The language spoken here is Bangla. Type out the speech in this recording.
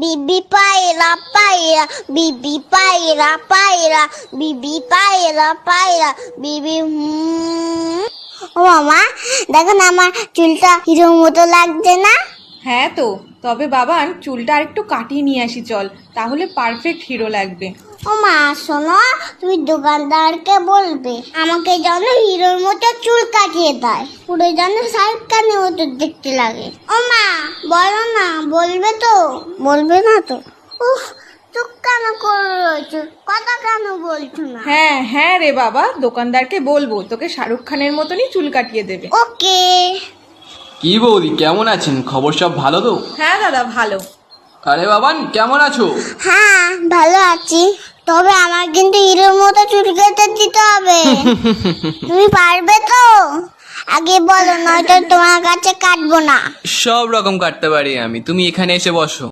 বিবি পায়রা পায়রা, বিবি পায়রা পায়রা, বিবি পায়রা পায়রা, বিবি ও মামা, দেখো না আমার চুলটা হিরোর মতো লাগছে না? হ্যাঁ তো, তবে বাবান চুলটা আরেকটু কাটিয়ে নিয়ে আসি চল, তাহলে পারফেক্ট হিরো লাগবে। ও মা শোনো, তুমি দোকানদারকে বলবে আমাকে যেন হিরোর মতো চুল কাটিয়ে দেয়, পুরো যেন শাহরুখ খানের মতো দেখতে লাগে। ও মা বলো না, বলবে তো? বলবে না তো? উফ, চুপ কেন করে রয়েছো, কথা কেন বলছো না? হ্যাঁ হ্যাঁ রে বাবা, দোকানদারকে বলবো তোকে শাহরুখ খানের মতনই চুল কাটিয়ে দেবে। ওকে। কি বৌদি, কেমন আছেন? খবর সব ভালো তো? হ্যাঁ দাদা ভালো। আরে বাবান, কেমন আছো? হ্যাঁ ভালো আছি, তবে আমার কিন্তু হিরোর মতো চুল কেটে দিতে হবে। তুমি পারবে তো? আগে বলো, নয়তো তোমার কাছে কাটবো না। সব রকম কাটতে পারি আমি, তুমি এখানে এসে বসো।